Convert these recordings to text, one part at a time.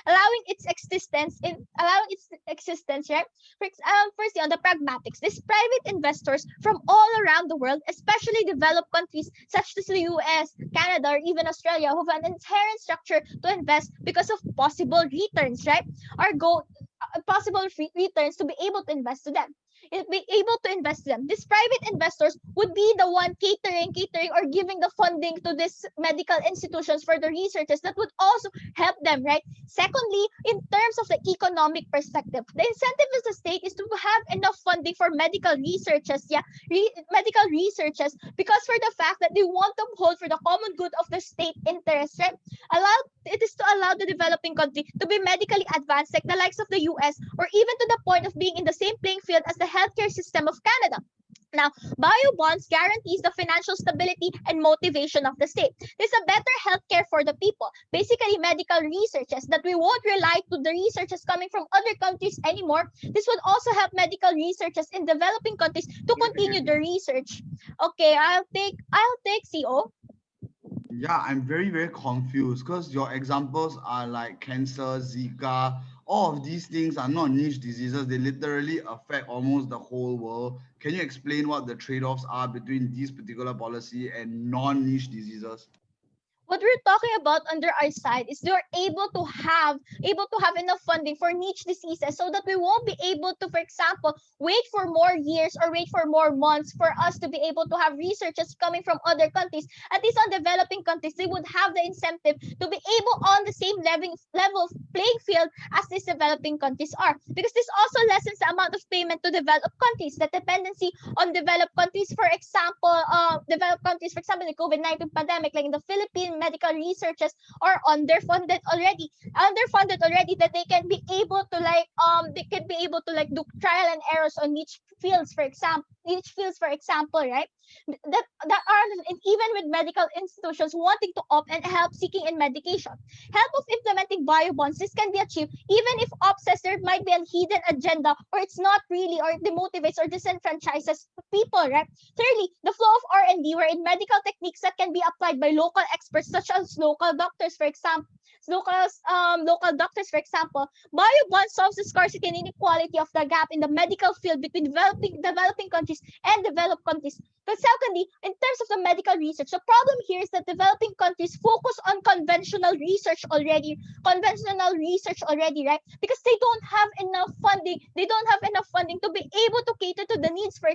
allowing its existence, right? Firstly, on the pragmatics, these private investors from all around the world, especially developed countries such as the US, Canada, or even Australia, who have an inherent structure to invest because of possible returns, right? Or go possible returns to be able to invest to them. Be able to invest them. These private investors would be the one catering, or giving the funding to these medical institutions for the researchers that would also help them, right? Secondly, in terms of the economic perspective, the incentive of the state is to have enough funding for medical researchers, medical researchers, because for the fact that they want to hold for the common good of the state interest, right? It is to allow the developing country to be medically advanced, like the likes of the US, or even to the point of being in the same playing field as the healthcare system of Canada. Now, bio bonds guarantees the financial stability and motivation of the state. There's a better healthcare for the people, basically medical researches, that we won't rely to the researchers coming from other countries anymore. This would also help medical researchers in developing countries to continue the research. Okay, I'll take CO. Yeah, I'm very, very confused because your examples are like cancer, Zika. All of these things are not niche diseases. They literally affect almost the whole world. Can you explain what the trade-offs are between these particular policy and non-niche diseases? What we're talking about under our side is you're able to have enough funding for niche diseases, so that we won't be able to, for example, wait for more years or wait for more months for us to be able to have researchers coming from other countries. At least on developing countries, they would have the incentive to be able on the same level of playing field as these developing countries are, because this also lessens the amount of payment to developed countries, the dependency on developed countries, for example, the COVID-19 pandemic, like in the Philippines, medical researchers are underfunded already, that they can be able to do trial and errors on each fields, for example, right? That are, and even with medical institutions wanting to opt and help seeking in medication. Help of implementing biobonds, this can be achieved even if opt says there might be a hidden agenda, or it's not really, or it demotivates or disenfranchises people, right? Thirdly, the flow of R&D, wherein medical techniques that can be applied by local experts, such as local doctors, for example. Biobond solves the scarcity and inequality of the gap in the medical field between developing countries and developed countries. But secondly, in terms of the medical research, the problem here is that developing countries focus on conventional research already, right? Because they don't have enough funding. They don't have enough funding to be able to cater to the needs for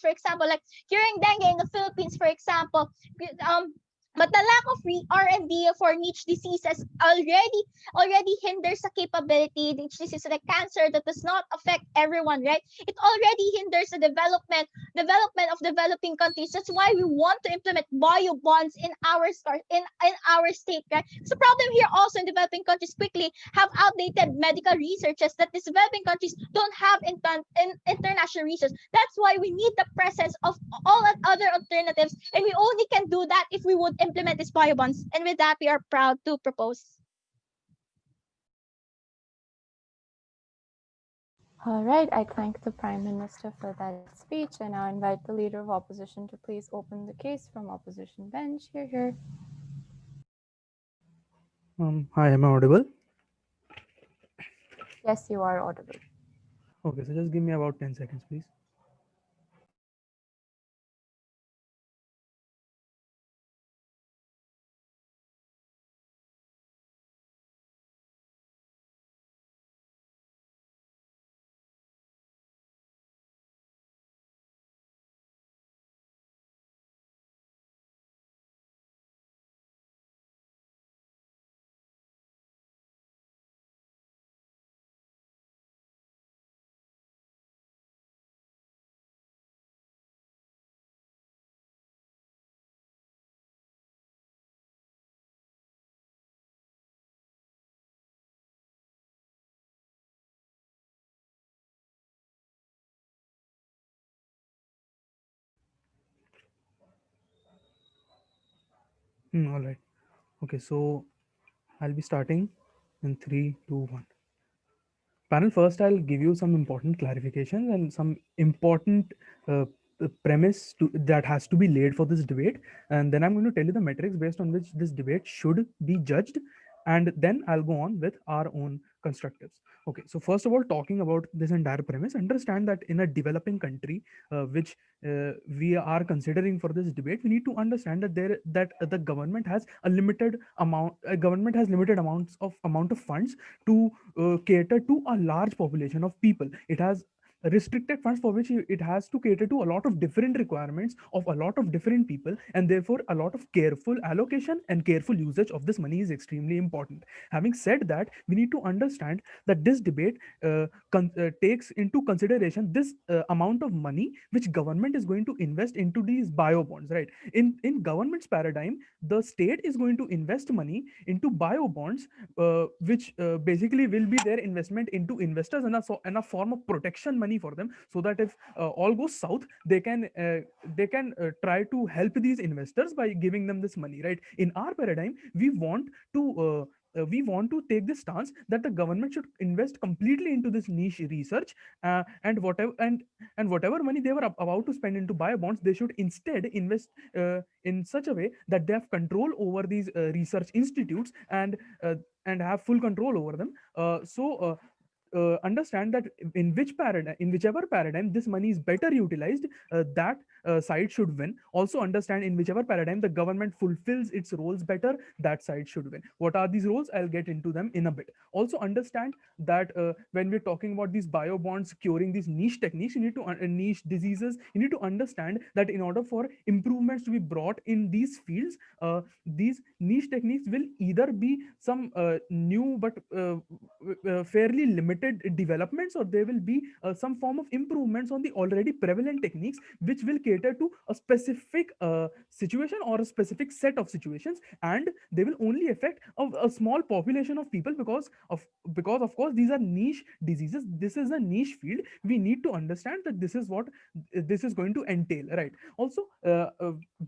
example, like curing dengue in the Philippines, for example. Um, but the lack of R&D for niche diseases already hinders the capability. Niche diseases like cancer that does not affect everyone, right? It already hinders the development of developing countries. That's why we want to implement bio bonds in our state, right? So problem here also in developing countries quickly have outdated medical researches that these developing countries don't have in international research. That's why we need the presence of all other alternatives, and we only can do that if we would implement these bio bonds. And with that, we are proud to propose. All right, I thank the Prime Minister for that speech. I now invite the Leader of Opposition to please open the case from opposition bench. Hear, hear. Hi, am I audible? Yes, you are audible. Okay, so just give me about 10 seconds, please. All right. Okay, so I'll be starting in three, two, one. Panel, first I'll give you some important clarifications and some important uh, premise that has to be laid for this debate, and then I'm going to tell you the metrics based on which this debate should be judged, and then I'll go on with our own constructives. Okay, so first of all, talking about this entire premise, understand that in a developing country, which we are considering for this debate, we need to understand that the government has a limited amount. Government has limited amount of funds to cater to a large population of people. It has restricted funds for which it has to cater to a lot of different requirements of a lot of different people, and therefore a lot of careful allocation and careful usage of this money is extremely important. Having said that, we need to understand that this debate takes into consideration this amount of money which government is going to invest into these bio bonds, right? In government's paradigm, the state is going to invest money into bio bonds, which basically will be their investment into investors, and a form of protection money for them, so that if all goes south, they can try to help these investors by giving them this money, right? In our paradigm, we want to take this stance that the government should invest completely into this niche research, and whatever money they were about to spend into bio bonds, they should instead invest in such a way that they have control over these research institutes, uh, and have full control over them. Understand that in whichever paradigm this money is better utilized, that side should win. Also understand, in whichever paradigm the government fulfills its roles better, that side should win. What are these roles? I'll get into them in a bit. Also understand that when we're talking about these bio bonds curing these niche techniques, you need to niche diseases, you need to understand that in order for improvements to be brought in these fields, these niche techniques will either be some new but fairly limited developments, or there will be some form of improvements on the already prevalent techniques, which will cater to a specific situation or a specific set of situations, and they will only affect a small population of people, because of course these are niche diseases, this is a niche field. We need to understand that this is what this is going to entail, right? Also,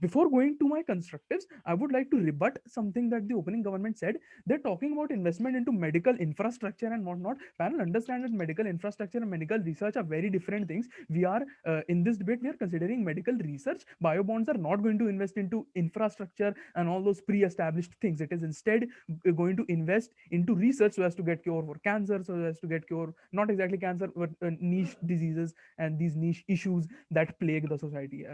before going to my constructives, I would like to rebut something that the opening government said. They're talking about investment into medical infrastructure and whatnot. Panel, understand that medical infrastructure and medical research are very different things. We are in this debate, we are considering medical research. Bio bonds are not going to invest into infrastructure and all those pre-established things. It is instead going to invest into research so as to get cure for cancer, so as to get cure, not exactly cancer, but niche diseases and these niche issues that plague the society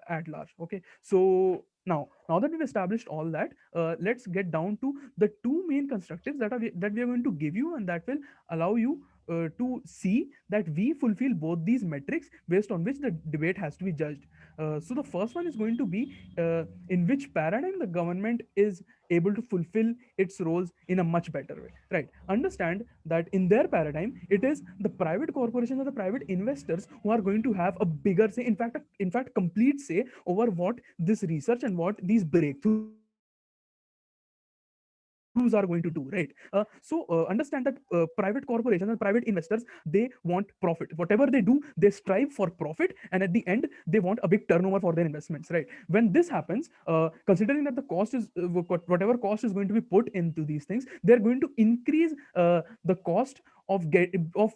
at large. Okay, so now that we've established all that, let's get down to the two main constructives that we are going to give you, and that will allow you to see that we fulfill both these metrics based on which the debate has to be judged. So the first one is going to be in which paradigm the government is able to fulfill its roles in a much better way, right? Understand that in their paradigm, it is the private corporations or the private investors who are going to have a bigger say, in fact complete say over what this research and what these breakthroughs are going to do, right? Understand that private corporations and private investors, they want profit. Whatever they do, they strive for profit, and at the end, they want a big turnover for their investments, right? When this happens, considering that the cost is whatever cost is going to be put into these things, they're going to increase the cost of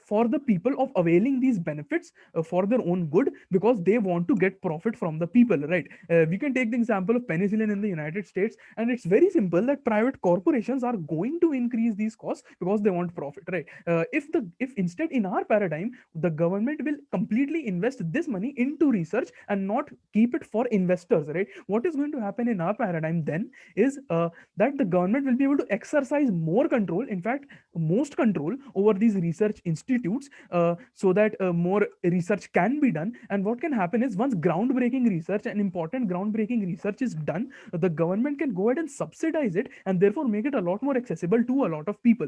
for the people of availing these benefits for their own good, because they want to get profit from the people, right? We can take the example of penicillin in the United States, and it's very simple that private corporations are going to increase these costs because they want profit, right? If instead in our paradigm the government will completely invest this money into research and not keep it for investors, right? What is going to happen in our paradigm then is that the government will be able to exercise more control, in fact most control over these research institutes, so that more research can be done. And what can happen is, once groundbreaking research and important groundbreaking research is done, the government can go ahead and subsidize it, and therefore make it a lot more accessible to a lot of people.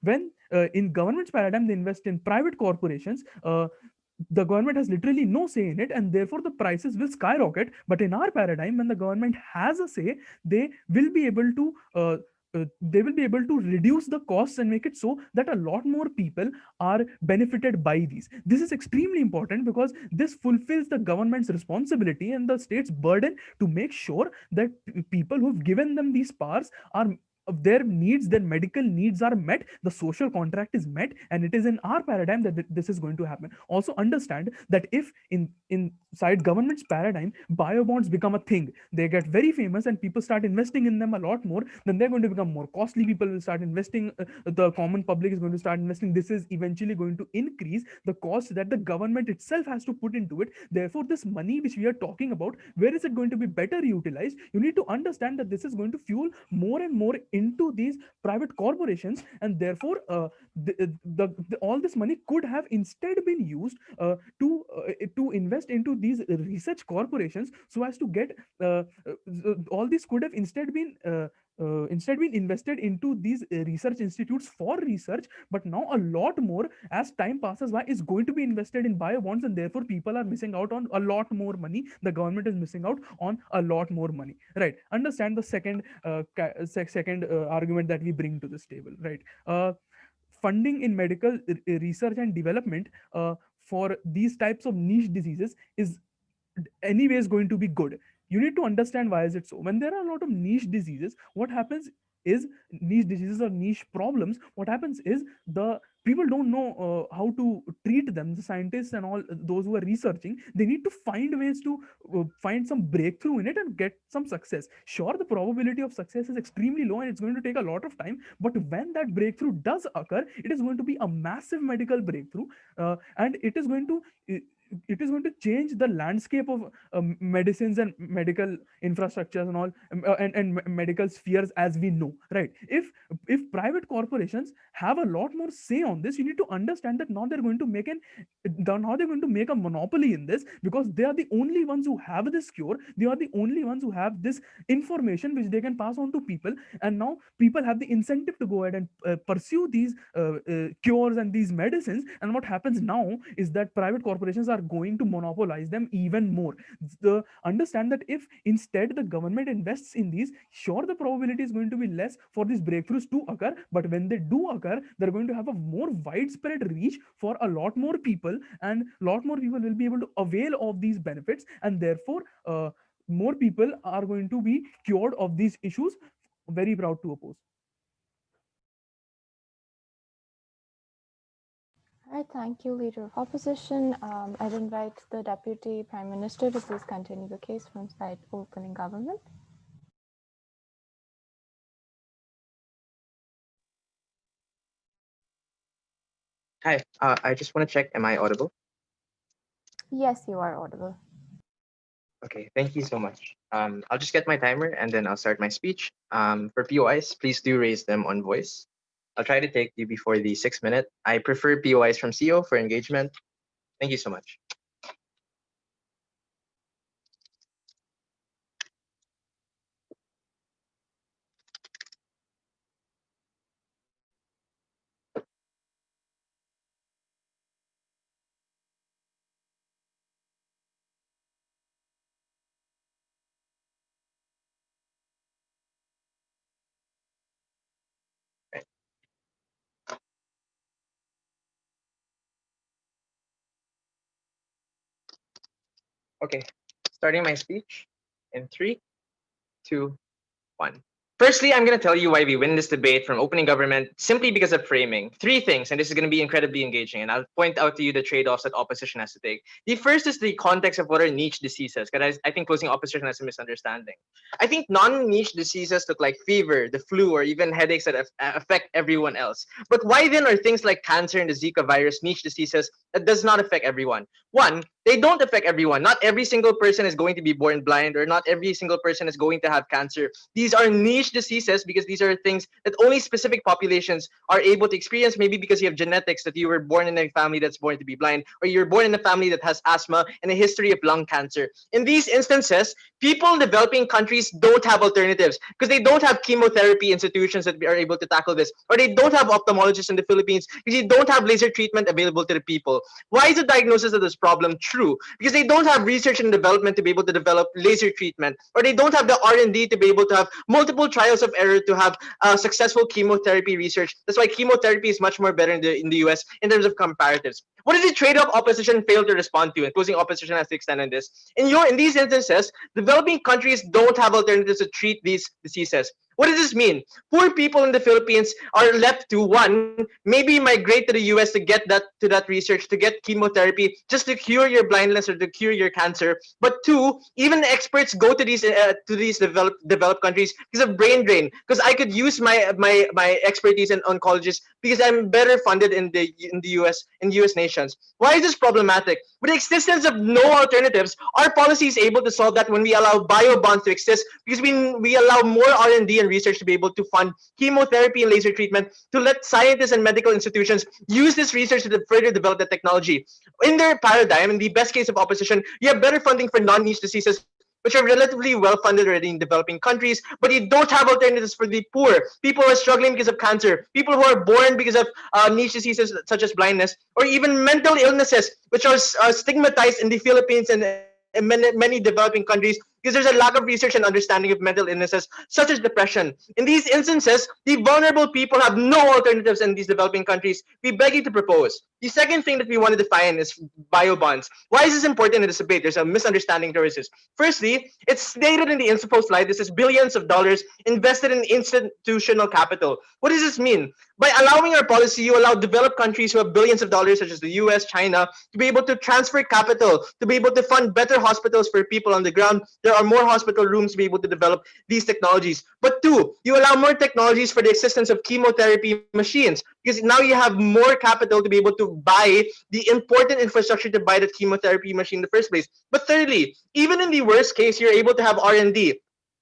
When in government's paradigm they invest in private corporations, the government has literally no say in it, and therefore the prices will skyrocket. But in our paradigm, when the government has a say, they will be able to reduce the costs and make it so that a lot more people are benefited by these. This is extremely important because this fulfills the government's responsibility and the state's burden to make sure that people who've given them these powers are their needs, their medical needs are met, the social contract is met, and it is in our paradigm that this is going to happen. Also understand that if inside government's paradigm bio bonds become a thing, they get very famous and people start investing in them a lot more, then they're going to become more costly. People will start investing, the common public is going to start investing. This is eventually going to increase the cost that the government itself has to put into it. Therefore, this money which we are talking about, where is it going to be better utilized? You need to understand that this is going to fuel more and more into these private corporations, and therefore all this money could have instead been used to invest into these research corporations, so as to get all this could have instead been invested into these research institutes for research. But now a lot more, as time passes by, is going to be invested in bio bonds, and therefore people are missing out on a lot more money. The government is missing out on a lot more money, right? Understand the second argument that we bring to this table, right? Funding in medical research and development for these types of niche diseases is anyways going to be good. You need to understand why is it so. When there are a lot of niche diseases, what happens is, niche diseases or niche problems, what happens is the people don't know how to treat them. The scientists and all those who are researching, they need to find ways to find some breakthrough in it and get some success. Sure, the probability of success is extremely low and it's going to take a lot of time, but when that breakthrough does occur, it is going to be a massive medical breakthrough, and it is going to change the landscape of medicines and medical infrastructures and all, and medical spheres as we know, right? If private corporations have a lot more say on this, you need to understand that now they're going to make a monopoly in this, because they are the only ones who have this cure. They are the only ones who have this information which they can pass on to people, and now people have the incentive to go ahead and pursue these cures and these medicines. And what happens now is that private corporations are going to monopolize them even more. Understand that if instead the government invests in these, sure, the probability is going to be less for these breakthroughs to occur, but when they do occur, they're going to have a more widespread reach for a lot more people, and a lot more people will be able to avail of these benefits, and therefore more people are going to be cured of these issues. Very proud to oppose. All right, thank you, Leader of Opposition. I'd invite the Deputy Prime Minister to please continue the case from side opening government. Hi, I just want to check, am I audible? Yes, you are audible. Okay, thank you so much. I'll just get my timer and then I'll start my speech. For POIs, please do raise them on voice. I'll try to take you before the 6 minute. I prefer POIs from CEO for engagement. Thank you so much. Okay, starting my speech in 3, 2, 1. Firstly, I'm going to tell you why we win this debate from opening government simply because of framing. 3 things, and this is going to be incredibly engaging, and I'll point out to you the trade-offs that opposition has to take. The first is the context of what are niche diseases, because I think closing opposition has a misunderstanding. I think non-niche diseases look like fever, the flu, or even headaches that affect everyone else. But why then are things like cancer and the Zika virus niche diseases that does not affect everyone? One, they don't affect everyone. Not every single person is going to be born blind, or not every single person is going to have cancer. These are niche diseases because these are things that only specific populations are able to experience, maybe because you have genetics, that you were born in a family that's born to be blind, or you're born in a family that has asthma and a history of lung cancer. In these instances, people in developing countries don't have alternatives because they don't have chemotherapy institutions that are able to tackle this, or they don't have ophthalmologists in the Philippines because they don't have laser treatment available to the people. Why is the diagnosis of this problem true? Because they don't have research and development to be able to develop laser treatment, or they don't have the R&D to be able to have multiple trials of error to have successful chemotherapy research. That's why chemotherapy is much more better in the US in terms of comparatives. What is the trade-off opposition failed to respond to, and closing opposition has to extend on this? In these instances, developing countries don't have alternatives to treat these diseases. What does this mean? Poor people in the Philippines are left to, one, maybe migrate to the US to get that research, to get chemotherapy, just to cure your blindness or to cure your cancer. But two, even experts go to these developed countries because of brain drain. Because I could use my expertise in oncologists because I'm better funded in the US nations. Why is this problematic? With the existence of no alternatives, our policy is able to solve that when we allow bio bonds to exist, because we allow more R&D and research to be able to fund chemotherapy and laser treatment, to let scientists and medical institutions use this research to further develop the technology. In their paradigm, in the best case of opposition, you have better funding for non-niche diseases, which are relatively well funded already in developing countries, but you don't have alternatives for the poor, people who are struggling because of cancer, people who are born because of niche diseases such as blindness, or even mental illnesses, which are stigmatized in the Philippines and in many developing countries, because there's a lack of research and understanding of mental illnesses such as depression. In these instances, the vulnerable people have no alternatives in these developing countries. We beg you to propose. The second thing that we want to define is bio bonds. Why is this important in this debate? There's a misunderstanding towards this. Firstly, it's stated in the info slide, this is billions of dollars invested in institutional capital. What does this mean? By allowing our policy, you allow developed countries who have billions of dollars, such as the US, China, to be able to transfer capital, to be able to fund better hospitals for people on the ground. There are more hospital rooms to be able to develop these technologies. But two, you allow more technologies for the existence of chemotherapy machines, because now you have more capital to be able to buy the important infrastructure to buy that chemotherapy machine in the first place. But thirdly, even in the worst case, you're able to have R&D.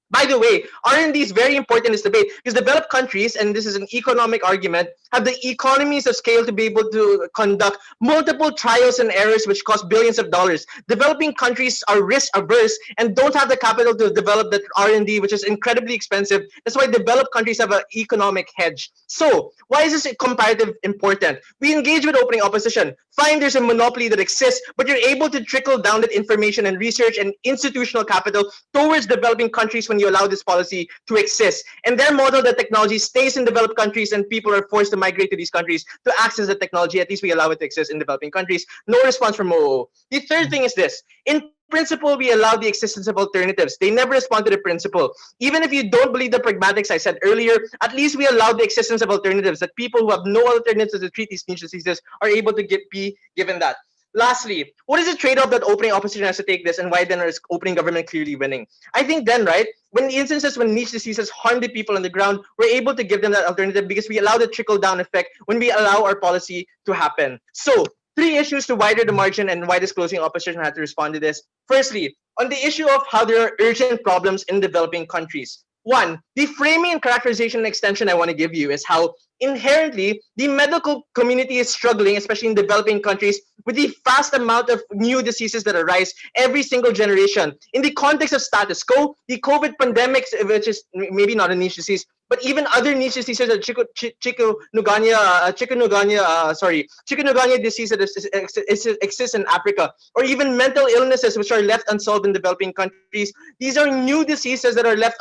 By the way, R&D is very important in this debate because developed countries, and this is an economic argument, have the economies of scale to be able to conduct multiple trials and errors which cost billions of dollars. Developing countries are risk averse and don't have the capital to develop that R&D, which is incredibly expensive. That's why developed countries have an economic hedge. So why is this comparative important? We engage with opening opposition. Fine, there's a monopoly that exists, but you're able to trickle down that information and research and institutional capital towards developing countries when you allow this policy to exist. And their model, the technology stays in developed countries and people are forced to migrate to these countries to access the technology. At least we allow it to exist in developing countries. No response from OO. The third thing is this. In principle, we allow the existence of alternatives. They never respond to the principle. Even if you don't believe the pragmatics I said earlier, at least we allow the existence of alternatives, that people who have no alternatives to treat these niche diseases are able to be given that. Lastly, what is the trade-off that opening opposition has to take this, and why then is opening government clearly winning? I think then, right, when the instances when niche diseases harm the people on the ground, we're able to give them that alternative because we allow the trickle-down effect when we allow our policy to happen. So, three issues to widen the margin and why this closing opposition had to respond to this. Firstly, on the issue of how there are urgent problems in developing countries. One, the framing and characterization and extension I want to give you is how inherently the medical community is struggling, especially in developing countries, with the fast amount of new diseases that arise every single generation. In the context of status quo, the COVID pandemic, which is maybe not a niche disease, but even other niche diseases like chikungunya disease that exists in Africa, or even mental illnesses which are left unsolved in developing countries. These are new diseases that are left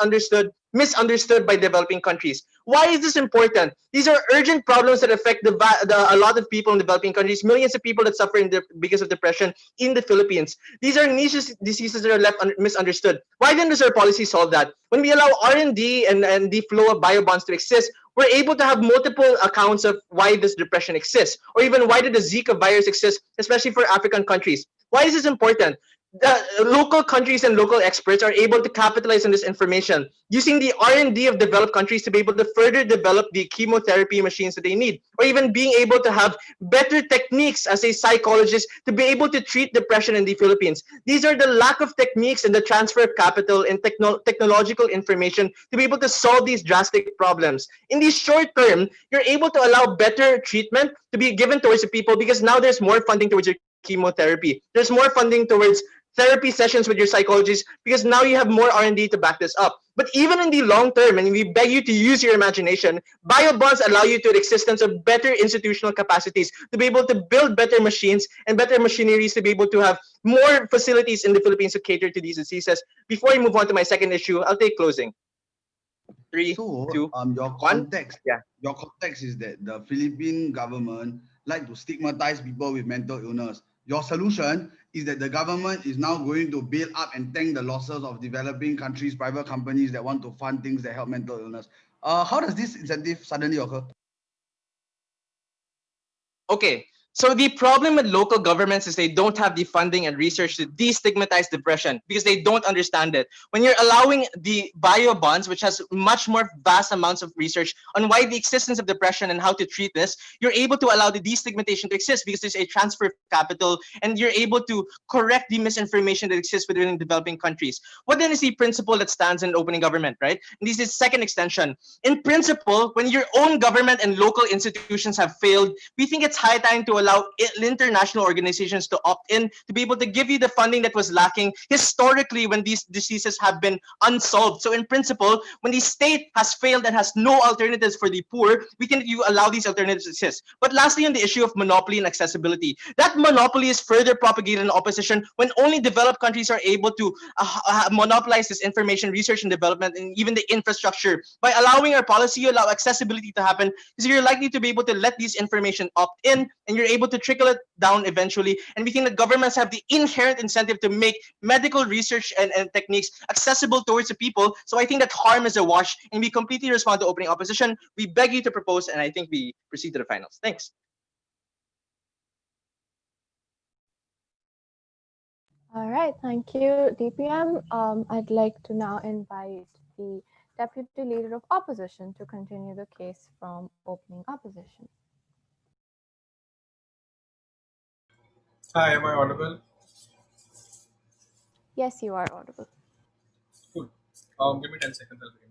misunderstood by developing countries. Why is this important? These are urgent problems that affect a lot of people in developing countries, millions of people that suffer because of depression in the Philippines. These are niche diseases that are left misunderstood. Why then does our policy solve that? When we allow R&D and the flow of biobonds to exist, we're able to have multiple accounts of why this depression exists, or even why did the Zika virus exist, especially for African countries. Why is this important? The local countries and local experts are able to capitalize on this information using the R&D of developed countries to be able to further develop the chemotherapy machines that they need, or even being able to have better techniques as a psychologist to be able to treat depression in the Philippines. These are the lack of techniques and the transfer of capital and technological information to be able to solve these drastic problems. In the short term, you're able to allow better treatment to be given towards the people because now there's more funding towards your chemotherapy. There's more funding towards therapy sessions with your psychologist because now you have more R&D to back this up. But even in the long term, and we beg you to use your imagination, biobonds allow you to the existence of better institutional capacities to be able to build better machines and better machineries to be able to have more facilities in the Philippines to cater to these diseases. Before we move on to my second issue, I'll take closing. 3, So, 2, your 1. context, Yeah. your context is that the Philippine government like to stigmatize people with mental illness. Your solution is that the government is now going to bail up and tank the losses of developing countries, private companies that want to fund things that help mental illness. How does this incentive suddenly occur? Okay, so the problem with local governments is they don't have the funding and research to destigmatize depression because they don't understand it. When you're allowing the bio bonds, which has much more vast amounts of research on why the existence of depression and how to treat this, you're able to allow the destigmatization to exist because there's a transfer of capital and you're able to correct the misinformation that exists within developing countries. What then is the principle that stands in opening government, right? And this is second extension. In principle, when your own government and local institutions have failed, we think it's high time to allow international organizations to opt in to be able to give you the funding that was lacking historically when these diseases have been unsolved. So in principle, when the state has failed and has no alternatives for the poor, we can you allow these alternatives to exist. But lastly, on the issue of monopoly and accessibility, that monopoly is further propagated in opposition when only developed countries are able to monopolize this information, research and development, and even the infrastructure. By allowing our policy, you allow accessibility to happen because you're likely to be able to let these information opt in and you're able to trickle it down eventually. And we think that governments have the inherent incentive to make medical research and techniques accessible towards the people. So I think that harm is a wash and we completely respond to opening opposition. We beg you to propose and I think we proceed to the finals. Thanks. All right, thank you, DPM. I'd like to now invite the Deputy Leader of Opposition to continue the case from opening opposition. Hi, am I audible? Yes, you are audible. Cool. Give me 10 seconds, I'll begin.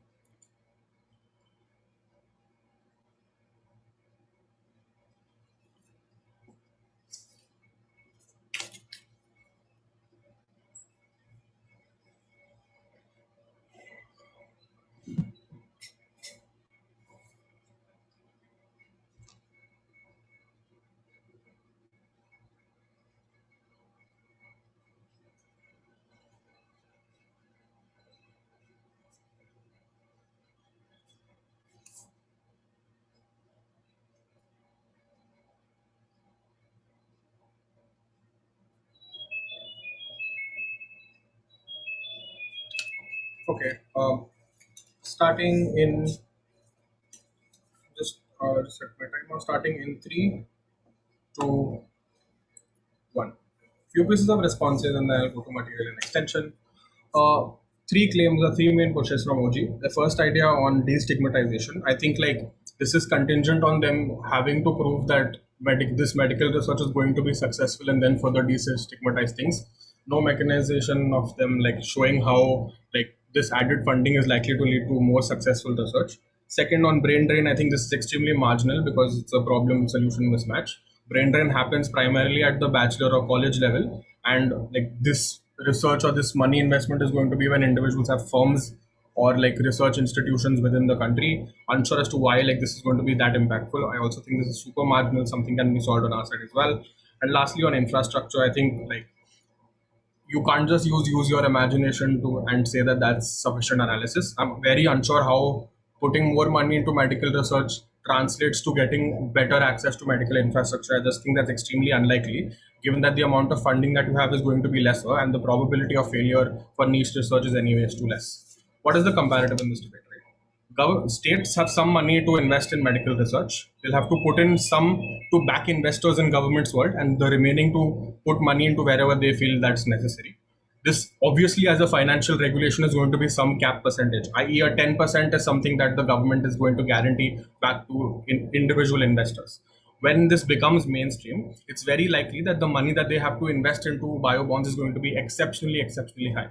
Okay. Starting in just set my timer. Starting in 3, 2, 1. Few pieces of responses, and then I'll go to material and extension. Three claims or three main pushes from OG. The first idea on destigmatization. I think like this is contingent on them having to prove that this medical research is going to be successful, and then further destigmatize things. No mechanization of them like showing how like this added funding is likely to lead to more successful research. Second, on brain drain, I think this is extremely marginal because it's a problem solution mismatch. Brain drain happens primarily at the bachelor or college level, and like this research or this money investment is going to be when individuals have firms or like research institutions within the country. Unsure as to why like this is going to be that impactful. I also think this is super marginal. Something can be solved on our side as well. And lastly, on infrastructure, I think like you can't just use your imagination to and say that that's sufficient analysis. I'm very unsure how putting more money into medical research translates to getting better access to medical infrastructure. I just think that's extremely unlikely, given that the amount of funding that you have is going to be lesser and the probability of failure for niche research is anyways too less. What is the comparative in this debate, right? States have some money to invest in medical research. They'll have to put in some to back investors in government's world, and the remaining to put money into wherever they feel that's necessary. This obviously, as a financial regulation, is going to be some cap percentage, i.e., a 10% is something that the government is going to guarantee back to individual investors. When this becomes mainstream, it's very likely that the money that they have to invest into bio bonds is going to be exceptionally high.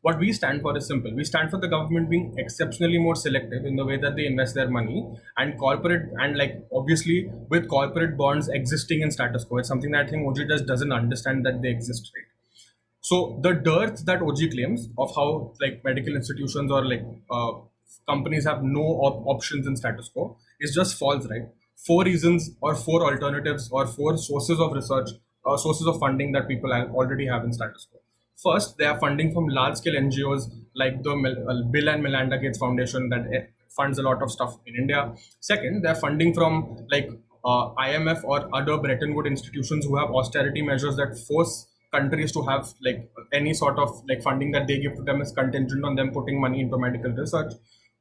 What we stand for is simple. We stand for the government being exceptionally more selective in the way that they invest their money, and corporate, and like obviously with corporate bonds existing in status quo. It's something that I think OG just doesn't understand that they exist, right? So the dearth that OG claims of how like medical institutions or like companies have no options in status quo is just false, right? Four reasons or four alternatives or four sources of research or sources of funding that people already have in status quo. First, they are funding from large-scale NGOs like the Bill and Melinda Gates Foundation that funds a lot of stuff in India. Second, they are funding from like IMF or other Bretton Woods institutions who have austerity measures that force countries to have like any sort of like funding that they give to them is contingent on them putting money into medical research.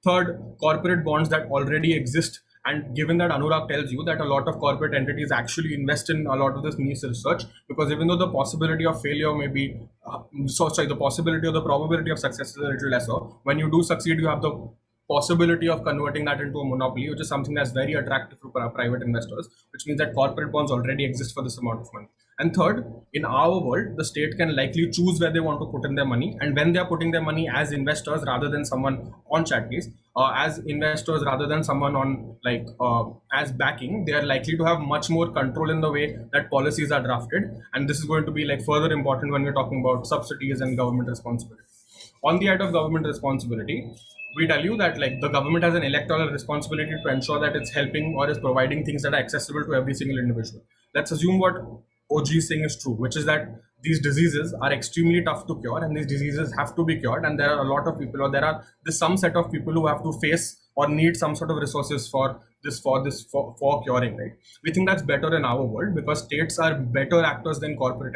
Third, corporate bonds that already exist. And given that Anurag tells you that a lot of corporate entities actually invest in a lot of this niche research, because even though the possibility of failure may be, the possibility or the probability of success is a little lesser, when you do succeed, you have the possibility of converting that into a monopoly, which is something that's very attractive to private investors, which means that corporate bonds already exist for this amount of money. And third, in our world, the state can likely choose where they want to put in their money. And when they're putting their money as investors rather than someone on Chatbase, as investors rather than someone on like as backing, they are likely to have much more control in the way that policies are drafted. And this is going to be like further important when we're talking about subsidies and government responsibility. On the side of government responsibility, we tell you that like the government has an electoral responsibility to ensure that it's helping or is providing things that are accessible to every single individual. Let's assume what OG is saying is true, which is that these diseases are extremely tough to cure and these diseases have to be cured, and there are a lot of people, or there's some set of people who have to face or need some sort of resources for curing, right? We think that's better in our world because states are better actors than corporate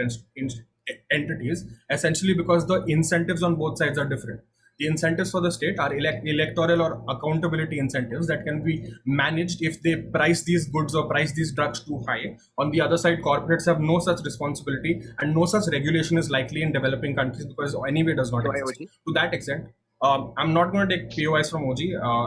entities, essentially because the incentives on both sides are different. The incentives for the state are electoral or accountability incentives that can be managed if they price these goods or price these drugs too high. On the other side, corporates have no such responsibility and no such regulation is likely in developing countries because anyway does not exist. To that extent, I'm not going to take POIs from OG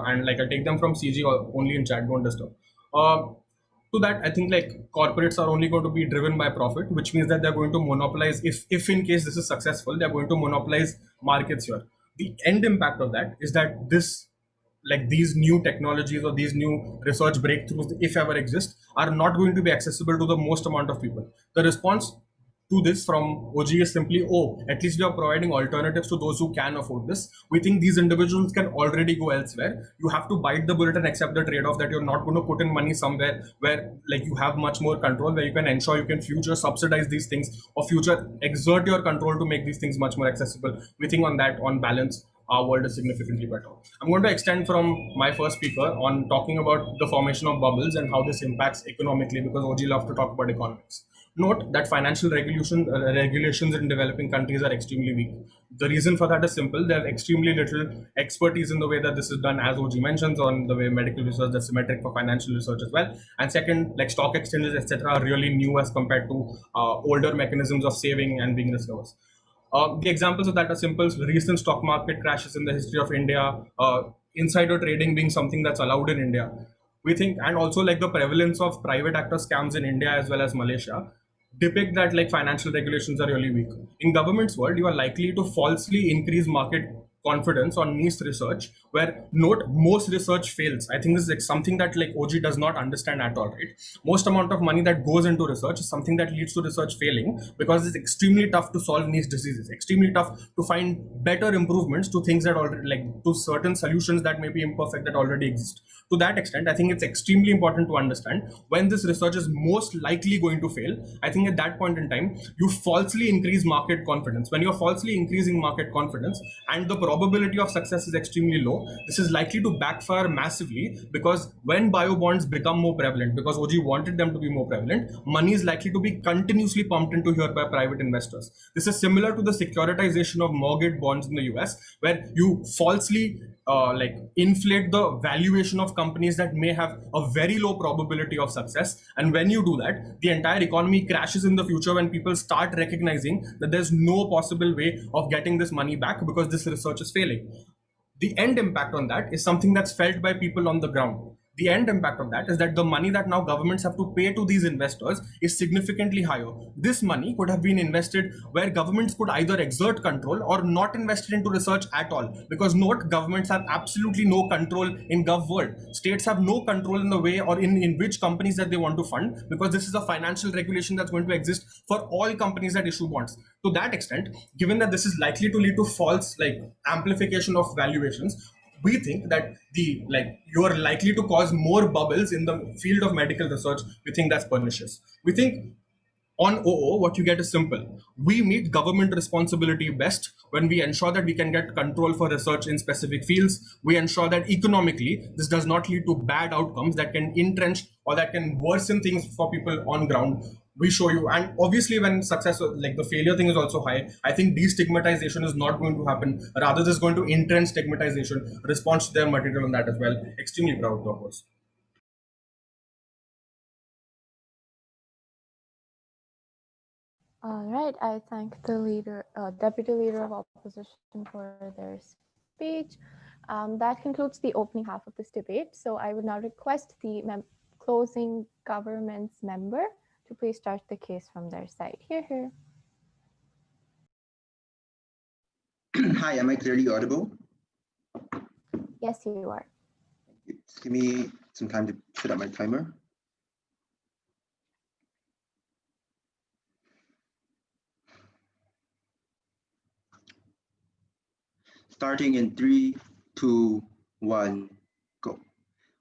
and like I'll take them from CG or only in chat, don't disturb. To that, I think like corporates are only going to be driven by profit, which means that they're going to monopolize, if in case this is successful, they're going to monopolize markets here. The end impact of that is that these new technologies or these new research breakthroughs, if ever exist, are not going to be accessible to the most amount of people. The response to this from OG is simply, at least we are providing alternatives to those who can afford this. We think these individuals can already go elsewhere. You have to bite the bullet and accept the trade-off that you're not going to put in money somewhere where like you have much more control, where you can ensure you can future subsidize these things or future exert your control to make these things much more accessible. We think on that, on balance, our world is significantly better. I'm going to extend from my first speaker on talking about the formation of bubbles and how this impacts economically, because OG loves to talk about economics. Note that financial regulations in developing countries are extremely weak. The reason for that is simple. They have extremely little expertise in the way that this is done, as OG mentions, on the way medical research that's symmetric for financial research as well. And second, like stock exchanges, etc., are really new as compared to older mechanisms of saving and being risk averse. The examples of that are simple. Recent stock market crashes in the history of India, insider trading being something that's allowed in India. We think, and also like the prevalence of private actor scams in India as well as Malaysia, depict that like financial regulations are really weak. In government's world, you are likely to falsely increase market confidence on niche research, where note most research fails. I think this is like something that like OG does not understand at all, right? Most amount of money that goes into research is something that leads to research failing because it's extremely tough to solve niche diseases, extremely tough to find better improvements to things that already like to certain solutions that may be imperfect that already exist. To that extent, I think it's extremely important to understand when this research is most likely going to fail. I think at that point in time, you falsely increase market confidence. When you're falsely increasing market confidence and the probability of success is extremely low, this is likely to backfire massively, because when bio bonds become more prevalent, because OG wanted them to be more prevalent, money is likely to be continuously pumped into here by private investors. This is similar to the securitization of mortgage bonds in the US, where you falsely inflate the valuation of companies that may have a very low probability of success. And when you do that, the entire economy crashes in the future when people start recognizing that there's no possible way of getting this money back because this research is failing. The end impact on that is something that's felt by people on the ground. The end impact of that is that the money that now governments have to pay to these investors is significantly higher. This money could have been invested where governments could either exert control or not invested into research at all. Because note, governments have absolutely no control in gov world. States have no control in the way or in which companies that they want to fund, because this is a financial regulation that's going to exist for all companies that issue bonds. To that extent, given that this is likely to lead to false amplification of valuations, we think that you are likely to cause more bubbles in the field of medical research. We think that's pernicious. We think On OO, what you get is simple. We meet government responsibility best when we ensure that we can get control for research in specific fields. We ensure that economically, this does not lead to bad outcomes that can entrench or that can worsen things for people on ground. We show you, and obviously when success, like the failure thing is also high, I think destigmatization is not going to happen. Rather, this is going to entrench stigmatization. Response to their material on that as well. Extremely proud of us. All right, I thank the leader, deputy leader of opposition for their speech. That concludes the opening half of this debate. So I would now request the closing government's member to please start the case from their side. Here. Hi, am I clearly audible? Yes, you are. Just give me some time to set up my timer. Starting in 3, 2, 1, go.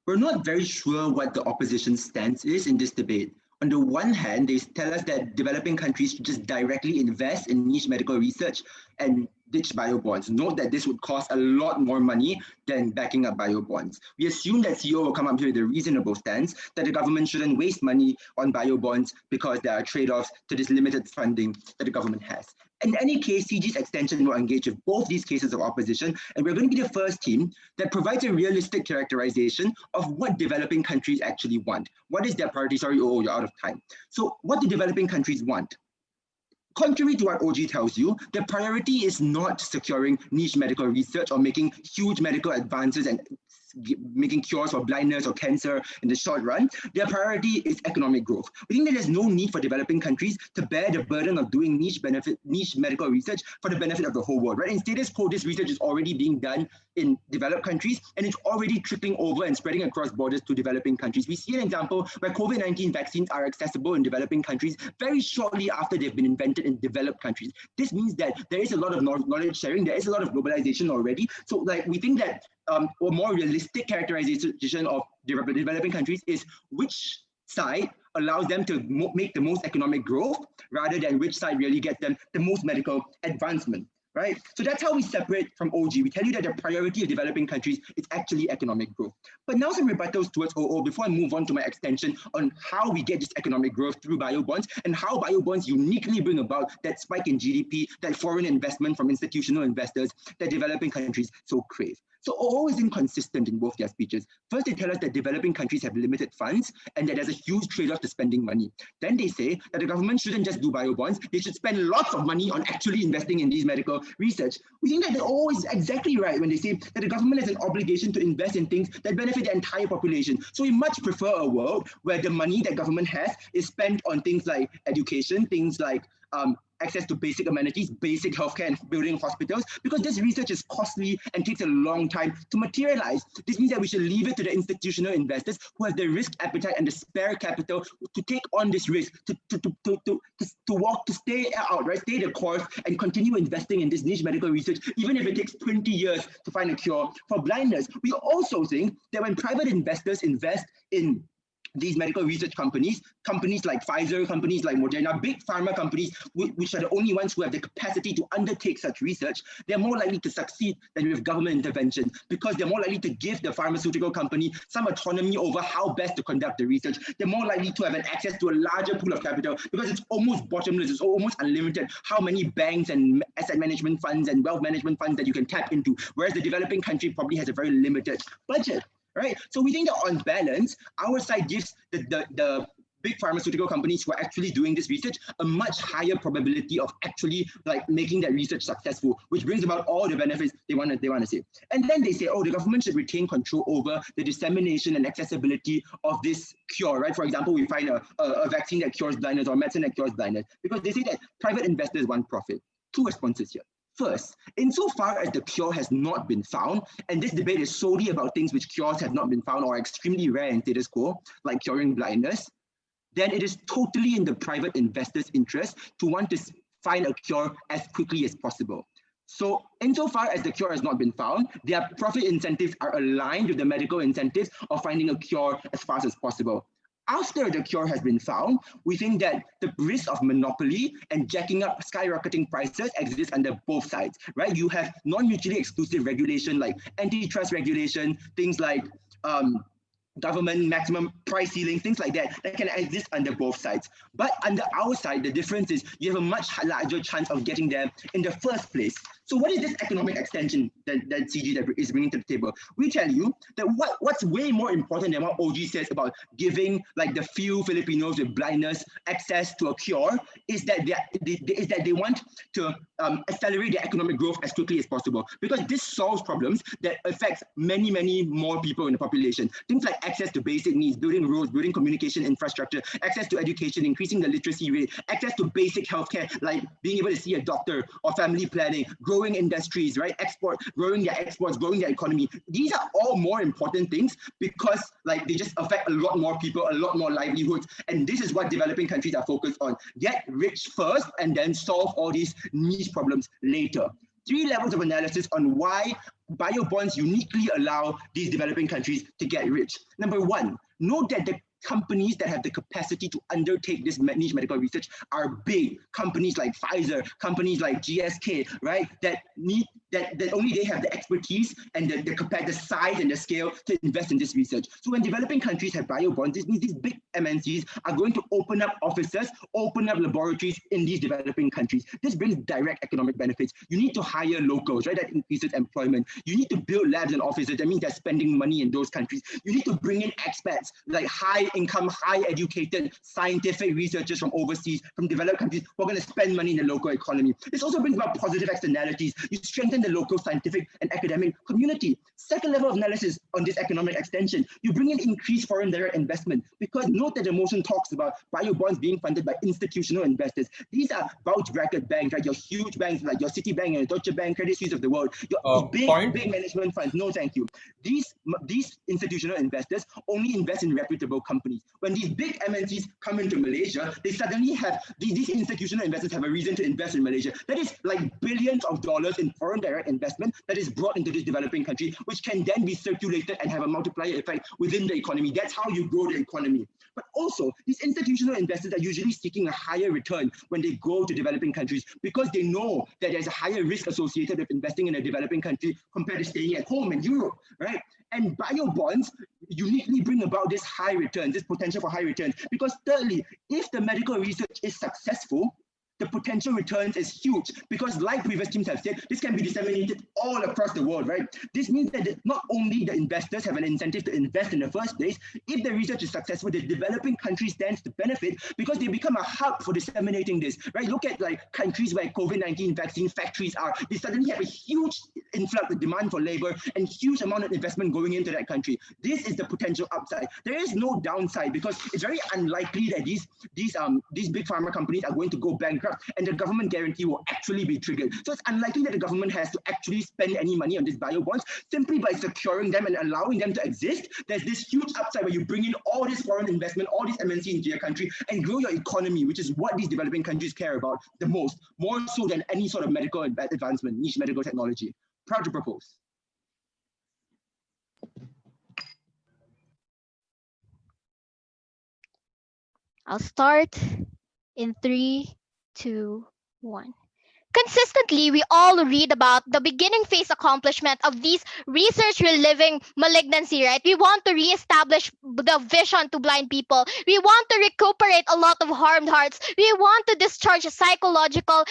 We're not very sure what the opposition's stance is in this debate. On the one hand, they tell us that developing countries should just directly invest in niche medical research and ditch biobonds. Note that this would cost a lot more money than backing up biobonds. We assume that CEO will come up with a reasonable stance that the government shouldn't waste money on biobonds because there are trade-offs to this limited funding that the government has. In any case, CG's extension will engage with both these cases of opposition, and we're going to be the first team that provides a realistic characterization of what developing countries actually want. What is their priority? Sorry, you're out of time. So what do developing countries want? Contrary to what OG tells you, the priority is not securing niche medical research or making huge medical advances and making cures for blindness or cancer in the short run. Their priority is economic growth. We think that there's no need for developing countries to bear the burden of doing niche medical research for the benefit of the whole world, right? In status quo, this research is already being done in developed countries, and it's already trickling over and spreading across borders to developing countries. We see an example where COVID-19 vaccines are accessible in developing countries very shortly after they've been invented in developed countries. This means that there is a lot of knowledge sharing, there is a lot of globalization already. So like we think that a more realistic characterization of developing countries is which side allows them to make the most economic growth rather than which side really gets them the most medical advancement, right? So that's how we separate from OG. We tell you that the priority of developing countries is actually economic growth. But now some rebuttals towards OO before I move on to my extension on how we get this economic growth through biobonds and how biobonds uniquely bring about that spike in GDP, that foreign investment from institutional investors that developing countries so crave. So OO is inconsistent in both their speeches. First, they tell us that developing countries have limited funds and that there's a huge trade-off to spending money. Then they say that the government shouldn't just do biobonds, they should spend lots of money on actually investing in these medical research. We think that they're always exactly right when they say that the government has an obligation to invest in things that benefit the entire population. So we much prefer a world where the money that government has is spent on things like education, things like access to basic amenities, basic healthcare, and building hospitals, because this research is costly and takes a long time to materialize. This means that we should leave it to the institutional investors who have the risk appetite and the spare capital to take on this risk, to stay out, right? Stay the course and continue investing in this niche medical research, even if it takes 20 years to find a cure for blindness. We also think that when private investors invest in these medical research companies like Pfizer, companies like Moderna, big pharma companies, which are the only ones who have the capacity to undertake such research, they're more likely to succeed than with government intervention because they're more likely to give the pharmaceutical company some autonomy over how best to conduct the research. They're more likely to have an access to a larger pool of capital because it's almost bottomless, it's almost unlimited how many banks and asset management funds and wealth management funds that you can tap into, whereas the developing country probably has a very limited budget. Right, so we think that on balance, our side gives the big pharmaceutical companies who are actually doing this research a much higher probability of actually like making that research successful, which brings about all the benefits they want to see. And then they say, oh, the government should retain control over the dissemination and accessibility of this cure, right? For example, we find a vaccine that cures blindness or medicine that cures blindness, because they say that private investors want profit. Two responses here. First, insofar as the cure has not been found, and this debate is solely about things which cures have not been found or are extremely rare in status quo, like curing blindness, then it is totally in the private investors' interest to want to find a cure as quickly as possible. So insofar as the cure has not been found, their profit incentives are aligned with the medical incentives of finding a cure as fast as possible. after the cure has been found, we think that the risk of monopoly and jacking up skyrocketing prices exists under both sides, right? You have non-mutually exclusive regulation like antitrust regulation, things like government maximum price ceiling, things like that can exist under both sides. But under our side, the difference is you have a much larger chance of getting there in the first place. So what is this economic extension that CG is bringing to the table? We tell you that what's way more important than what OG says about giving like the few Filipinos with blindness access to a cure is that they want to accelerate their economic growth as quickly as possible, because this solves problems that affects many more people in the population. Things like access to basic needs, building roads, building communication infrastructure, access to education, increasing the literacy rate, access to basic healthcare, like being able to see a doctor or family planning, growing industries, right? Growing their exports, growing their economy. These are all more important things because like they just affect a lot more people, a lot more livelihoods. And this is what developing countries are focused on. Get rich first and then solve all these niche problems later. 3 levels of analysis on why biobonds uniquely allow these developing countries to get rich. Number 1, note that the companies that have the capacity to undertake this niche medical research are big companies like Pfizer, companies like GSK, right? That only they have the expertise and the size and the scale to invest in this research. So when developing countries have biobonds, this means these big MNCs are going to open up offices, open up laboratories in these developing countries. This brings direct economic benefits. You need to hire locals, right? That increases employment. You need to build labs and offices. That means they're spending money in those countries. You need to bring in expats, like high income, high educated scientific researchers from overseas, from developed countries who are going to spend money in the local economy. This also brings about positive externalities. You strengthen the local scientific and academic community. Second level of analysis on this economic extension, you bring in increased foreign direct investment, because note that the motion talks about biobonds being funded by institutional investors. These are bulge bracket banks, right? Your huge banks like your Citibank and Deutsche Bank, Credit Suisse of the world, your big management funds. No, thank you. These institutional investors only invest in reputable companies. When these big MNCs come into Malaysia, they suddenly have these institutional investors have a reason to invest in Malaysia. That is like billions of dollars in foreign direct investment that is brought into this developing country, which can then be circulated and have a multiplier effect within the economy. That's how you grow the economy. But also, these institutional investors are usually seeking a higher return when they go to developing countries, because they know that there's a higher risk associated with investing in a developing country compared to staying at home in Europe, right? And biobonds uniquely bring about this high return, this potential for high returns. Because thirdly, if the medical research is successful, the potential returns is huge, because like previous teams have said, this can be disseminated all across the world, right? This means that not only the investors have an incentive to invest in the first place, if the research is successful, the developing country stands to benefit because they become a hub for disseminating this, right? Look at like countries where COVID-19 vaccine factories are. They suddenly have a huge influx of demand for labor and huge amount of investment going into that country. This is the potential upside. There is no downside, because it's very unlikely that these big pharma companies are going to go bankrupt and the government guarantee will actually be triggered. So it's unlikely that the government has to actually spend any money on these biobonds. Simply by securing them and allowing them to exist, there's this huge upside where you bring in all this foreign investment, all this MNC into your country and grow your economy, which is what these developing countries care about the most, more so than any sort of medical advancement, niche medical technology. Proud to propose. I'll start in 3, 2, 1. Consistently, we all read about the beginning phase accomplishment of these research reliving malignancy, right? We want to reestablish the vision to blind people. We want to recuperate a lot of harmed hearts. We want to discharge psychological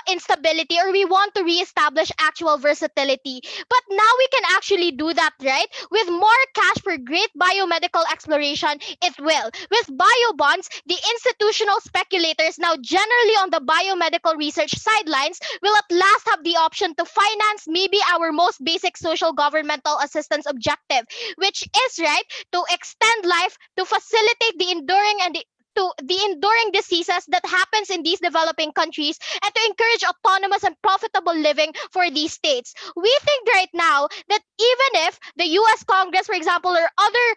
instability, or we want to reestablish actual versatility. But now we can actually do that, right? With more cash for great biomedical exploration, it will. With biobonds, the institutional speculators now generally on the biomedical research sidelines will at last have the option to finance maybe our most basic social governmental assistance objective, which is, right, to extend life, to facilitate the enduring and the to the enduring diseases that happens in these developing countries and to encourage autonomous and profitable living for these states. We think right now that even if the US Congress, for example, or other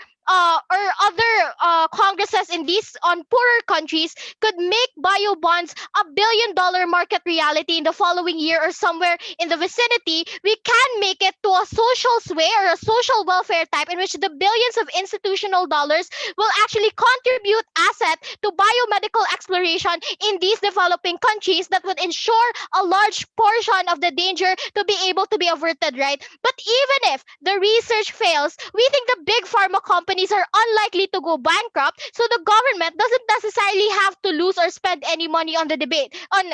congresses in these on poorer countries could make bio bonds $1 billion market reality in the following year or somewhere in the vicinity, we can make it to a social sway or a social welfare type in which the billions of institutional dollars will actually contribute asset to biomedical exploration in these developing countries that would ensure a large portion of the danger to be able to be averted, right? But even if the research fails, we think the big pharma companies are unlikely to go bankrupt, so the government doesn't necessarily have to lose or spend any money on the debate, on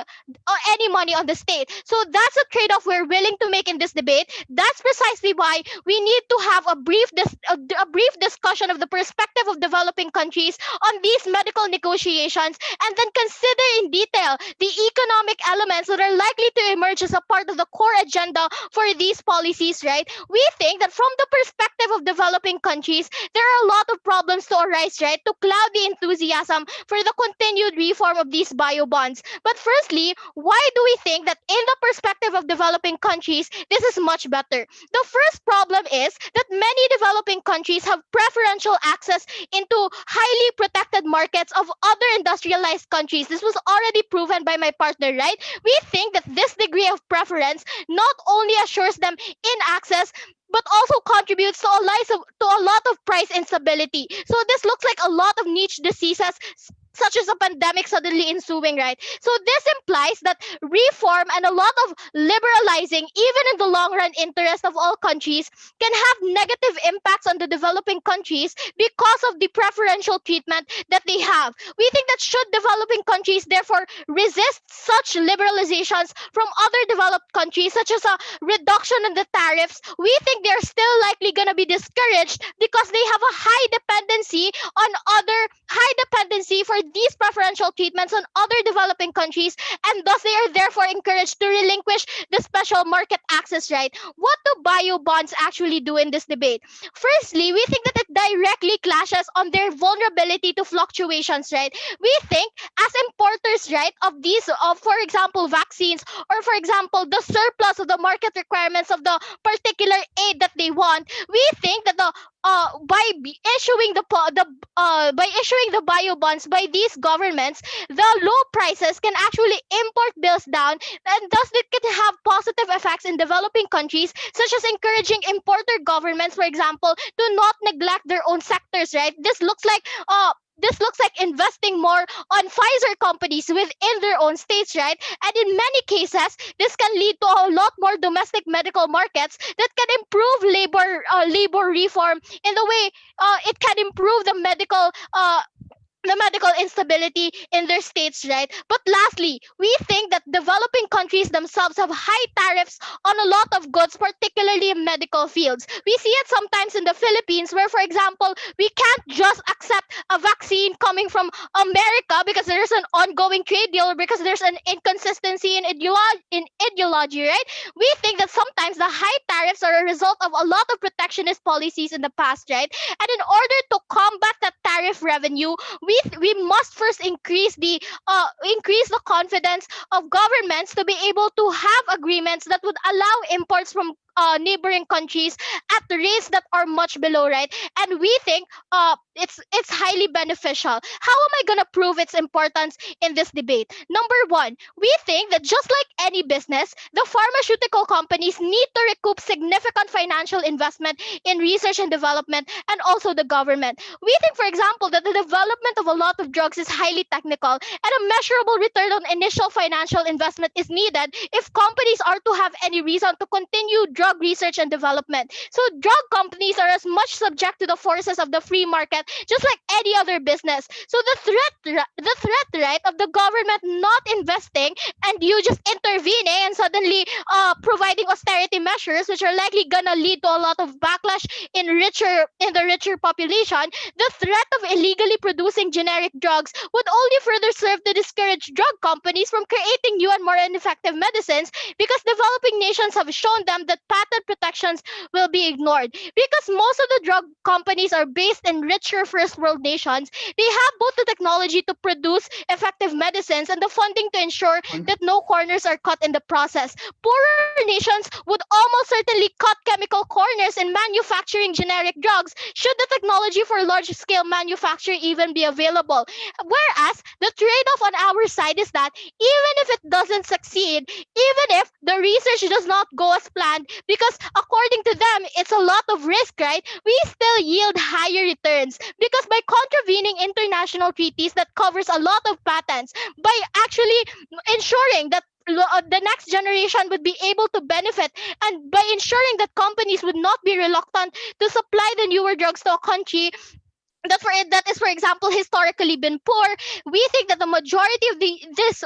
any money on the state. So that's a trade-off we're willing to make in this debate. That's precisely why we need to have a brief discussion of the perspective of developing countries on these medical negotiations, and then consider in detail the economic elements that are likely to emerge as a part of the core agenda for these policies, right? We think that from the perspective of developing countries, there are a lot of problems to arise, right, to cloud the enthusiasm for the continued reform of these bio bonds. But firstly, why do we think that in the perspective of developing countries, this is much better? The first problem is that many developing countries have preferential access into highly protected markets of other industrialized countries. This was already proven by my partner, right? We think that this degree of preference not only assures them in access, but also contributes to a lot of price instability. So this looks like a lot of niche diseases such as a pandemic suddenly ensuing, right? So this implies that reform and a lot of liberalizing, even in the long run interest of all countries, can have negative impacts on the developing countries because of the preferential treatment that they have. We think that should developing countries therefore resist such liberalizations from other developed countries, such as a reduction in the tariffs, we think they're still likely going to be discouraged because they have a high dependency for these preferential treatments on other developing countries, and thus they are therefore encouraged to relinquish the special market access right. What do bio bonds actually do in this debate? Firstly, we think that it directly clashes on their vulnerability to fluctuations, right? We think as importers, right, of these, for example, vaccines, or for example, the surplus of the market requirements of the particular aid that they want, we think that issuing by issuing the bio bonds by these governments, the low prices can actually import bills down, and thus it can have positive effects in developing countries, such as encouraging importer governments, for example, to not neglect their own sectors, right? This looks like investing more on Pfizer companies within their own states, right? And in many cases, this can lead to a lot more domestic medical markets that can improve labor reform in the way it can improve the medical instability in their states, right? But lastly, we think that developing countries themselves have high tariffs on a lot of goods, particularly in medical fields. We see it sometimes in the Philippines, where, for example, we can't just accept a vaccine coming from America because there's an ongoing trade deal or because there's an inconsistency in ideology, right? We think that sometimes the high tariffs are a result of a lot of protectionist policies in the past, right? And in order to combat that tariff revenue, we must first increase the confidence of governments to be able to have agreements that would allow imports from neighboring countries at rates that are much below, right? And we think it's highly beneficial. How am I gonna prove its importance in this debate? Number one, we think that just like any business, the pharmaceutical companies need to recoup significant financial investment in research and development, and also the government. We think, for example, that the development of a lot of drugs is highly technical, and a measurable return on initial financial investment is needed if companies are to have any reason to continue drug research and development. So drug companies are as much subject to the forces of the free market just like any other business. So the threat, right, of the government not investing and you just intervening and suddenly providing austerity measures, which are likely gonna lead to a lot of backlash in the richer population, the threat of illegally producing generic drugs would only further serve to discourage drug companies from creating new and more ineffective medicines, because developing nations have shown them that patent protections will be ignored. Because most of the drug companies are based in richer first world nations, they have both the technology to produce effective medicines and the funding to ensure that no corners are cut in the process. Poorer nations would almost certainly cut chemical corners in manufacturing generic drugs should the technology for large scale manufacture even be available. Whereas the trade off on our side is that even if it doesn't succeed, even if the research does not go as planned, because according to them, it's a lot of risk, right? We still yield higher returns because by contravening international treaties that covers a lot of patents, by actually ensuring that the next generation would be able to benefit, and by ensuring that companies would not be reluctant to supply the newer drugs to a country that is, for example, historically been poor, we think that the majority of this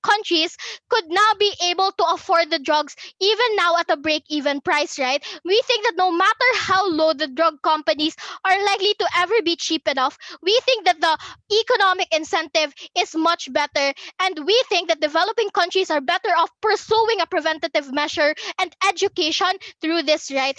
countries could now be able to afford the drugs even now at a break-even price, right? We think that no matter how low the drug companies are likely to ever be cheap enough, we think that the economic incentive is much better, and we think that developing countries are better off pursuing a preventative measure and education through this, right?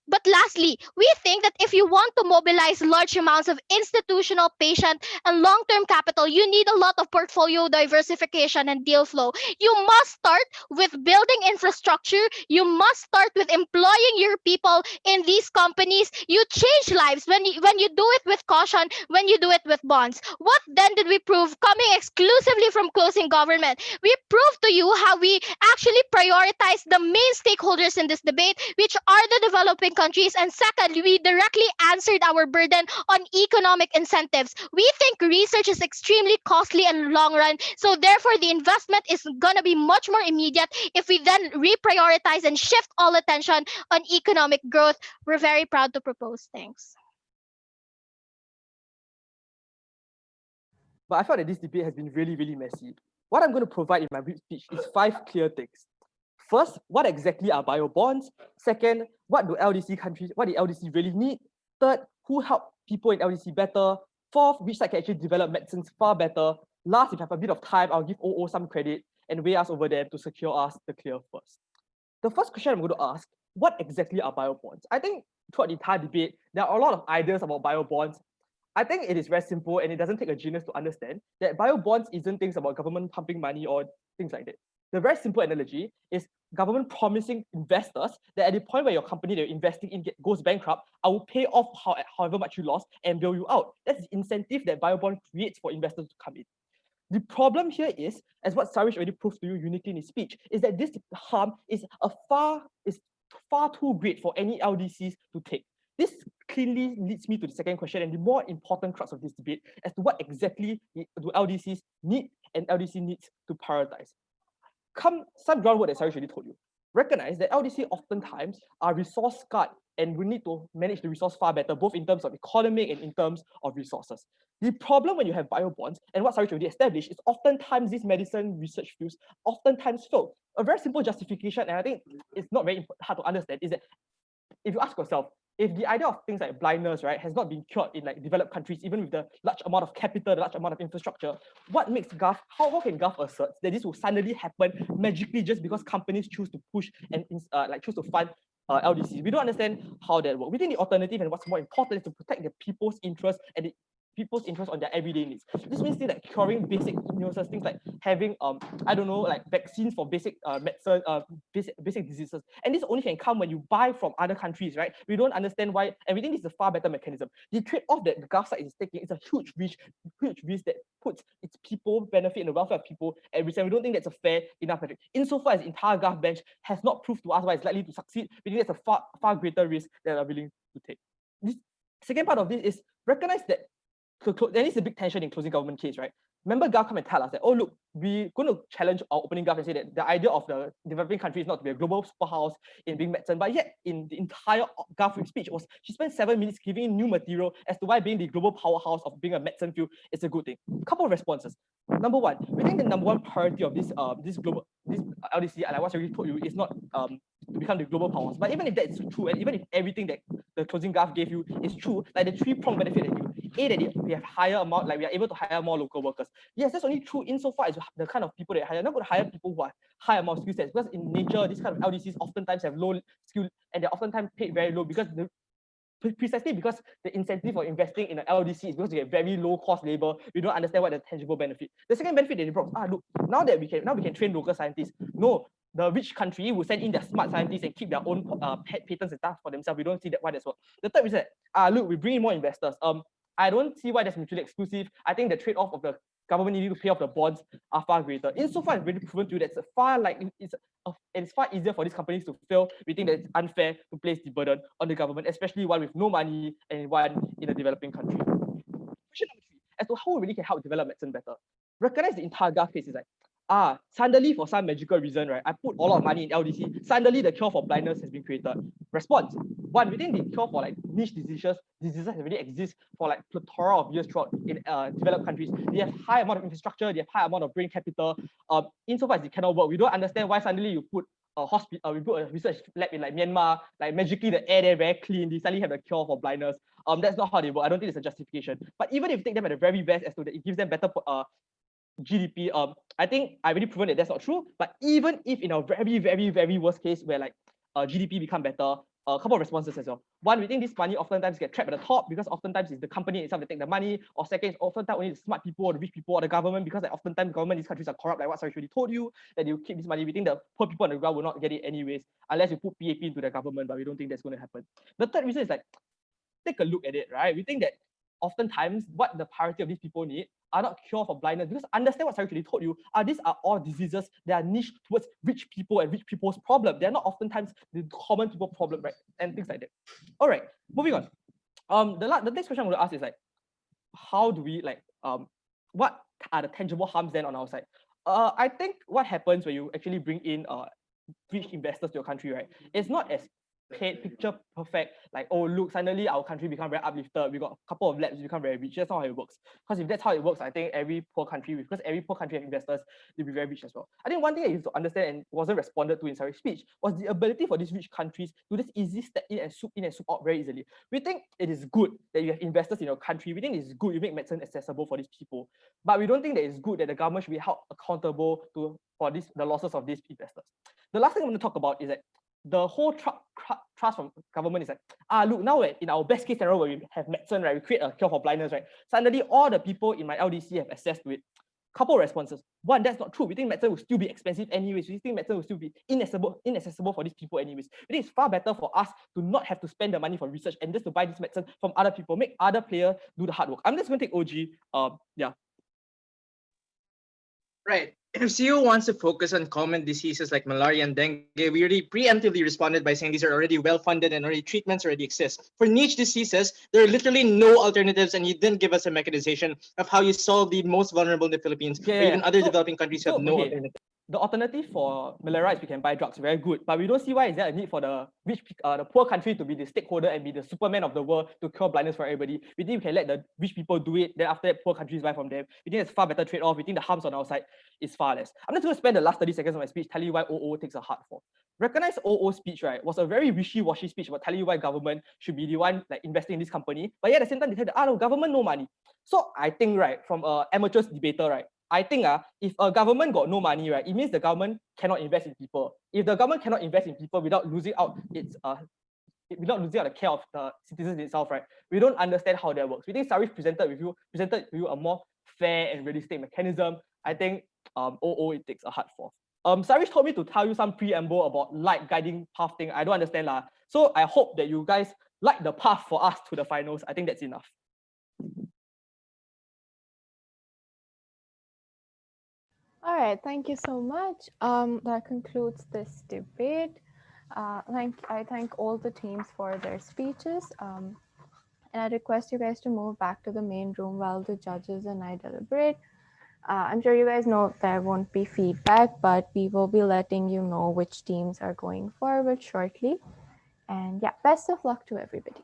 But lastly, we think that if you want to mobilize large amounts of institutional, patient, and long-term capital, you need a lot of portfolio diversification and deal flow. You must start with building infrastructure. You must start with employing your people in these companies. You change lives when you do it with caution, when you do it with bonds. What then did we prove coming exclusively from closing government? We proved to you how we actually prioritize the main stakeholders in this debate, which are the developing countries. And second, we directly answered our burden on economic incentives. We think research is extremely costly and long run, so therefore the investment is gonna be much more immediate if we then reprioritize and shift all attention on economic growth. We're very proud to propose. Thanks. But I felt that this debate has been really, really messy. What I'm going to provide in my brief speech is 5 clear things. First, what exactly are bio bonds? Second, what do LDC really need? Third, who help people in LDC better? Fourth, which side can actually develop medicines far better? Last, if I have a bit of time, I'll give OO some credit and weigh us over them to secure us the clear first. The first question I'm going to ask, what exactly are bio bonds? I think throughout the entire debate, there are a lot of ideas about bio bonds. I think it is very simple and it doesn't take a genius to understand that bio bonds isn't things about government pumping money or things like that. The very simple analogy is government promising investors that at the point where your company that you're investing in goes bankrupt, I will pay off however much you lost and bail you out. That's the incentive that bio bond creates for investors to come in. The problem here is, as what Sarish already proved to you uniquely in his speech, is that this harm is far too great for any LDCs to take. This clearly leads me to the second question and the more important crux of this debate as to what exactly do LDCs need and LDC needs to prioritize. Some groundwork that Sarish already told you. Recognize that LDC oftentimes are resource scarred and we need to manage the resource far better, both in terms of economic and in terms of resources. The problem when you have bio bonds, and what Sarish already established, is oftentimes these medicine research fields oftentimes fail. A very simple justification, and I think it's not very hard to understand, is that if you ask yourself, if the idea of things like blindness, right, has not been cured in like developed countries, even with the large amount of capital, the large amount of infrastructure, what makes Gov, how can Gov assert that this will suddenly happen magically just because companies choose to push and choose to fund LDCs? We don't understand how that works. We think the alternative and what's more important is to protect the people's interests and the people's interest on their everyday needs. This means things like curing basic illnesses, things like having I don't know, like vaccines for basic medicine, basic diseases. And this only can come when you buy from other countries, right? We don't understand why, and we think this is a far better mechanism. The trade-off that the Gulf side is taking is a huge risk that puts its people benefit and the welfare of people at risk. And we don't think that's a fair enough metric. Insofar as the entire Gulf bench has not proved to us why it's likely to succeed, we think that's a far greater risk that we are willing to take. This second part of this is recognize that there is a big tension in closing government case, right? Remember, Gulf come and tell us that, oh, look, we're going to challenge our opening Gulf and say that the idea of the developing country is not to be a global superhouse in being medicine, but yet in the entire Gulf speech, she spent 7 minutes giving new material as to why being the global powerhouse of being a medicine field is a good thing. A couple of responses. Number one, we think the number one priority of this LDC, and I already told you, is not to become the global powers. But even if that is true, and even if everything that the closing graph gave you is true, like the three-pronged benefit that we have higher amount, like we are able to hire more local workers. Yes, that's only true insofar as the kind of people that hire. You're not going to hire people who are high amount of skill sets, because in nature, these kind of LDCs oftentimes have low skill and they're oftentimes paid very low, because precisely because the incentive for investing in an LDC is because you get very low cost labor. You don't understand what the tangible benefit. The second benefit that they brought, look, now we can train local scientists. No, the rich country will send in their smart scientists and keep their own patents and stuff for themselves. We don't see that why that's what. The third is that look, we bring in more investors. I don't see why that's mutually exclusive. I think the trade-off of the government needing to pay off the bonds are far greater. Insofar as really proven to you that's it's far easier for these companies to fail. We think that it's unfair to place the burden on the government, especially one with no money and one in a developing country. Question number 3, as to how we really can help develop medicine better. Recognize the entire case is like, suddenly for some magical reason, right, I put a lot of money in LDC, suddenly the cure for blindness has been created. Response: 1, we think the cure for like niche diseases already exist for like plethora of years throughout in developed countries. They have high amount of infrastructure, they have high amount of brain capital. Insofar as it cannot work, we don't understand why suddenly you put a hospital, we put a research lab in like Myanmar, like magically the air there very clean, they suddenly have a cure for blindness. That's not how they work. I don't think it's a justification. But even if you take them at the very best as to that it gives them better GDP, I think I already proven that that's not true. But even if in a very, very, very worst case where like GDP become better, a couple of responses as well. 1, we think this money oftentimes get trapped at the top because oftentimes it's the company itself that take the money. Or second, it's oftentimes only the smart people or the rich people or the government, because like, oftentimes the government in these countries are corrupt, like what Sarish already told you, that you keep this money. We think the poor people on the ground will not get it anyways, unless you put PAP into the government, but we don't think that's going to happen. The third reason is like, take a look at it, right? We think that oftentimes what the priority of these people need are not cure for blindness, because understand what Sari actually told you, these are all diseases that are niche towards rich people and rich people's problem. They're not oftentimes the common people problem, right? And things like that. All right, moving on. The next question I'm going to ask is like, how do we like, what are the tangible harms then on our side? I think what happens when you actually bring in rich investors to your country, right? It's not as picture perfect, like, oh look, suddenly our country become very uplifted, we got a couple of labs, become very rich. That's not how it works. Because if that's how it works, I think every poor country have investors, they'll be very rich as well. I think one thing that you have to understand and wasn't responded to in Sari's speech was the ability for these rich countries to just easily step in and swoop out very easily. We think it is good that you have investors in your country. We think it's good you make medicine accessible for these people, but we don't think that it's good that the government should be held accountable for the losses of these investors. The last thing I'm going to talk about is that the whole trust from government is like, look, now in our best case scenario where we have medicine, right, we create a cure for blindness, right, suddenly all the people in my LDC have access to it. Couple of responses. 1, that's not true. We think medicine will still be expensive anyways. We think medicine will still be inaccessible for these people anyways. We think it's far better for us to not have to spend the money for research and just to buy this medicine from other people, make other players do the hard work. I'm just going to take OG. Yeah. Right. If CU wants to focus on common diseases like malaria and dengue, we already preemptively responded by saying these are already well-funded and already treatments already exist. For niche diseases, there are literally no alternatives, and you didn't give us a mechanization of how you solve the most vulnerable in the Philippines, or even other developing countries who have no alternative. The alternative for malaria is we can buy drugs, very good, but we don't see why is there a need for the poor country to be the stakeholder and be the Superman of the world to cure blindness for everybody. We think we can let the rich people do it, then after that poor countries buy from them. We think it's far better trade-off. We think the harms on our side is far less. I'm just going to spend the last 30 seconds of my speech telling you why OO takes a hard fall. Recognize OO's speech, right, was a very wishy-washy speech about telling you why government should be the one like investing in this company, but yet at the same time they said, no, government no money. So I think, right, from an amateur debater, right, I think if a government got no money, right, it means the government cannot invest in people. If the government cannot invest in people without losing out the care of the citizens itself, right, we don't understand how that works. We think Sarish presented to you a more fair and realistic mechanism. I think it takes a hard fall. Sarish told me to tell you some preamble about light guiding path thing. I don't understand lah. So I hope that you guys light the path for us to the finals. I think that's enough. All right, thank you so much. That concludes this debate. I thank all the teams for their speeches. And I request you guys to move back to the main room while the judges and I deliberate. I'm sure you guys know there won't be feedback, but we will be letting you know which teams are going forward shortly. And yeah, best of luck to everybody.